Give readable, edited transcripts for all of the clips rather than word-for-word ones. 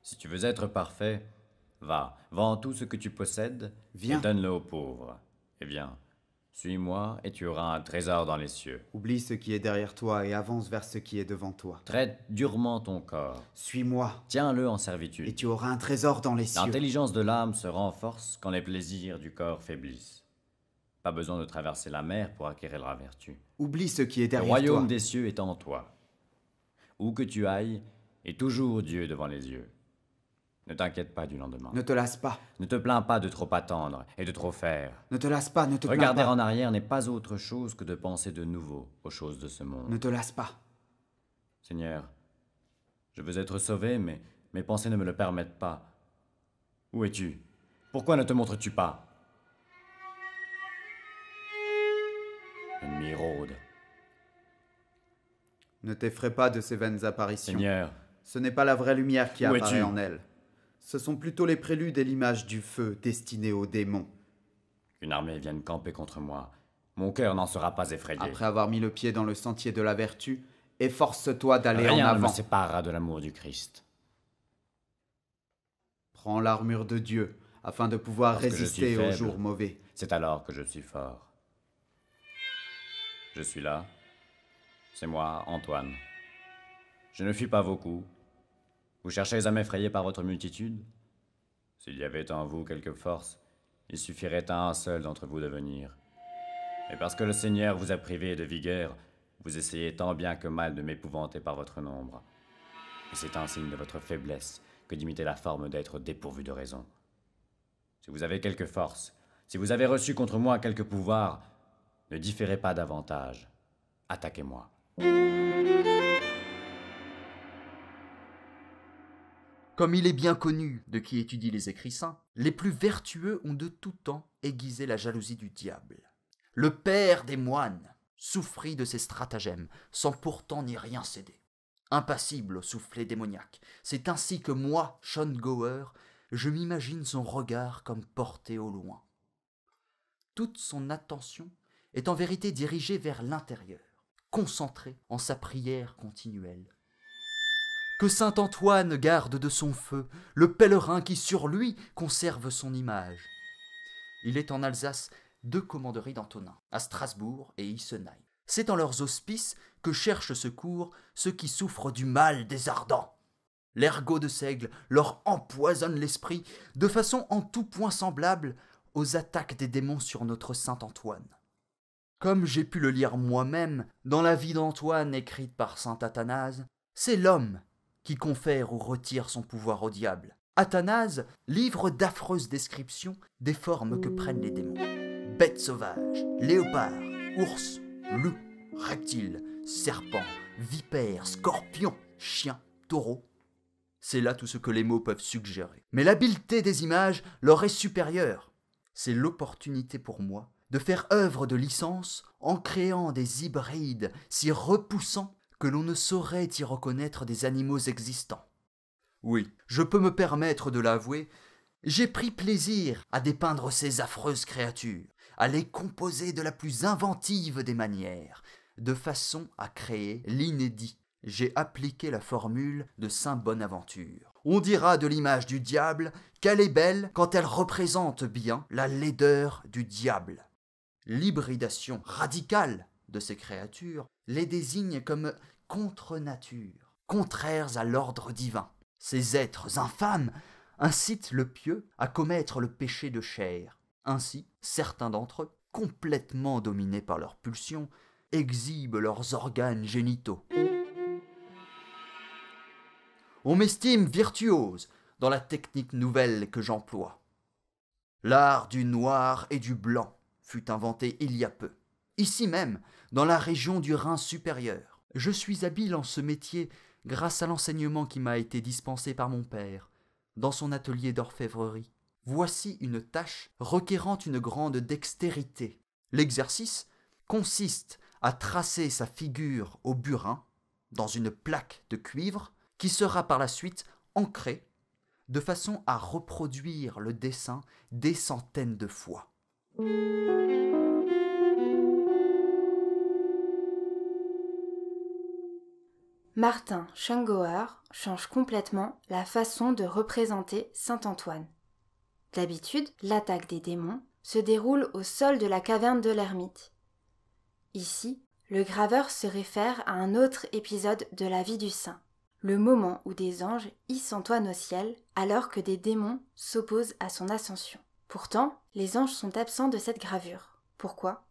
Si tu veux être parfait, va, vends tout ce que tu possèdes Viens. et donne-le aux pauvres. Eh bien, suis-moi et tu auras un trésor dans les cieux. Oublie ce qui est derrière toi et avance vers ce qui est devant toi. Traite durement ton corps. Suis-moi, Tiens-le en et servitude. tu auras un trésor dans les cieux. L'intelligence de l'âme se renforce quand les plaisirs du corps faiblissent. Pas besoin de traverser la mer pour acquérir la vertu. Oublie ce qui est Le derrière royaume toi. des cieux est en toi. Où que tu ailles, est toujours Dieu devant les yeux. Ne t'inquiète pas du lendemain. Ne te lasse pas. Ne te plains pas de trop attendre et de trop faire. Ne te lasse pas, ne te plains Regarder pas. en arrière n'est pas autre chose que de penser de nouveau aux choses de ce monde. Ne te lasse pas. Seigneur, je veux être sauvé, mais mes pensées ne me le permettent pas. Où es-tu? Pourquoi ne te montres-tu pas? L'ennemi rôde. Ne t'effraie pas de ces vaines apparitions. Seigneur, Ce n'est pas la vraie lumière qui Où apparaît es-tu? en elles. Ce sont plutôt les préludes et l'image du feu destiné aux démons. qu'une armée vienne camper contre moi. Mon cœur n'en sera pas effrayé. Après avoir mis le pied dans le sentier de la vertu, efforce-toi d'aller en Rien ne me avant. séparera de l'amour du Christ. Prends l'armure de Dieu afin de pouvoir Lorsque je suis résister aux faible. jours mauvais. C'est alors que je suis fort. Je suis là. C'est moi, Antoine. Je ne fuis pas vos coups. Vous cherchez à m'effrayer par votre multitude? S'il y avait en vous quelque force, il suffirait à un seul d'entre vous de venir. Et parce que le Seigneur vous a privé de vigueur, vous essayez tant bien que mal de m'épouvanter par votre nombre. Et c'est un signe de votre faiblesse que d'imiter la forme d'être dépourvu de raison. Si vous avez quelque force, si vous avez reçu contre moi quelque pouvoir, ne différez pas davantage. Attaquez-moi. Comme il est bien connu de qui étudie les écrits saints, les plus vertueux ont de tout temps aiguisé la jalousie du diable. Le père des moines souffrit de ses stratagèmes, sans pourtant n'y rien céder. Impassible au soufflet démoniaque, c'est ainsi que moi, Sean Gower, je m'imagine son regard comme porté au loin. Toute son attention est en vérité dirigée vers l'intérieur, concentrée en sa prière continuelle. Que saint Antoine garde de son feu le pèlerin qui sur lui conserve son image. Il est en Alsace 2 commanderies d'Antonin, à Strasbourg et Isenheim. C'est en leurs auspices que cherchent secours ceux qui souffrent du mal des ardents. L'ergot de seigle leur empoisonne l'esprit de façon en tout point semblable aux attaques des démons sur notre saint Antoine. Comme j'ai pu le lire moi-même dans la vie d'Antoine écrite par saint Athanase, c'est l'homme qui confère ou retire son pouvoir au diable. Athanase livre d'affreuses descriptions des formes que prennent les démons. Bêtes sauvages, léopards, ours, loups, reptiles, serpents, vipères, scorpions, chiens, taureaux. C'est là tout ce que les mots peuvent suggérer. Mais l'habileté des images leur est supérieure. C'est l'opportunité pour moi de faire œuvre de licence en créant des hybrides si repoussants que l'on ne saurait y reconnaître des animaux existants. Oui, je peux me permettre de l'avouer, j'ai pris plaisir à dépeindre ces affreuses créatures, à les composer de la plus inventive des manières, de façon à créer l'inédit. J'ai appliqué la formule de saint Bonaventure. On dira de l'image du diable qu'elle est belle quand elle représente bien la laideur du diable. L'hybridation radicale de ces créatures les désigne comme contre-nature, contraires à l'ordre divin. Ces êtres infâmes incitent le pieux à commettre le péché de chair. Ainsi, certains d'entre eux, complètement dominés par leurs pulsions, exhibent leurs organes génitaux. On m'estime virtuose dans la technique nouvelle que j'emploie. L'art du noir et du blanc fut inventé il y a peu. Ici même, dans la région du Rhin supérieur. Je suis habile en ce métier grâce à l'enseignement qui m'a été dispensé par mon père, dans son atelier d'orfèvrerie. Voici une tâche requérant une grande dextérité. L'exercice consiste à tracer sa figure au burin, dans une plaque de cuivre, qui sera par la suite ancrée, de façon à reproduire le dessin des centaines de fois. Martin Schungower, change complètement la façon de représenter Saint Antoine. D'habitude, l'attaque des démons se déroule au sol de la caverne de l'ermite. Ici, le graveur se réfère à un autre épisode de la vie du saint, le moment où des anges hissent Antoine au ciel alors que des démons s'opposent à son ascension. Pourtant, les anges sont absents de cette gravure. Pourquoi ?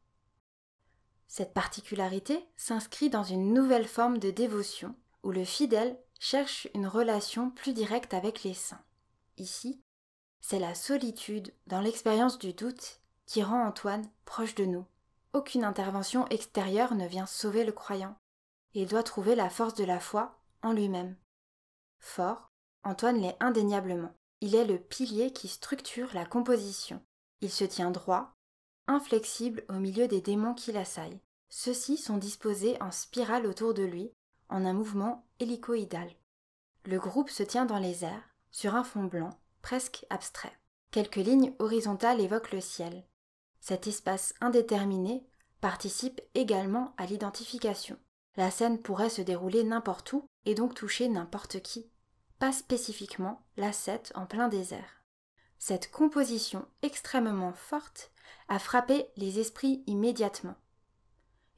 Cette particularité s'inscrit dans une nouvelle forme de dévotion où le fidèle cherche une relation plus directe avec les saints. Ici, c'est la solitude dans l'expérience du doute qui rend Antoine proche de nous. Aucune intervention extérieure ne vient sauver le croyant. Il doit trouver la force de la foi en lui-même. Fort, Antoine l'est indéniablement. Il est le pilier qui structure la composition. Il se tient droit, inflexible au milieu des démons qui l'assaillent. Ceux-ci sont disposés en spirale autour de lui, en un mouvement hélicoïdal. Le groupe se tient dans les airs, sur un fond blanc, presque abstrait. Quelques lignes horizontales évoquent le ciel. Cet espace indéterminé participe également à l'identification. La scène pourrait se dérouler n'importe où et donc toucher n'importe qui, pas spécifiquement l'ascète en plein désert. Cette composition extrêmement forte a frappé les esprits immédiatement.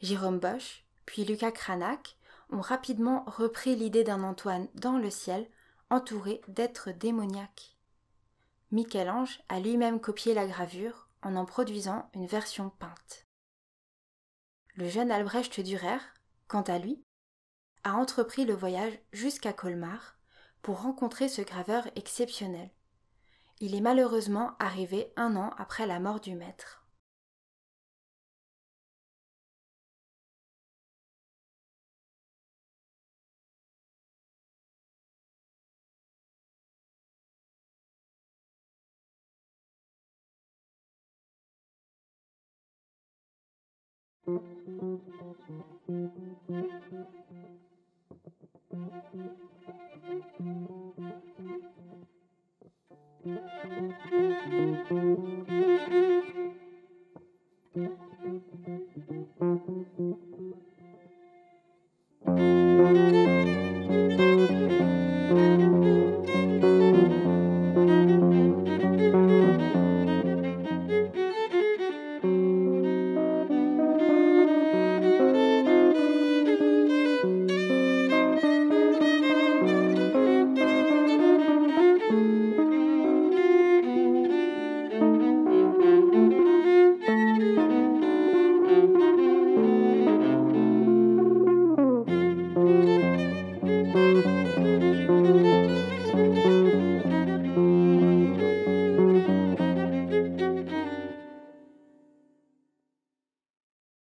Jérôme Bosch, puis Lucas Cranach ont rapidement repris l'idée d'un Antoine dans le ciel, entouré d'êtres démoniaques. Michel-Ange a lui-même copié la gravure en produisant une version peinte. Le jeune Albrecht Dürer, quant à lui, a entrepris le voyage jusqu'à Colmar pour rencontrer ce graveur exceptionnel. Il est malheureusement arrivé 1 an après la mort du maître.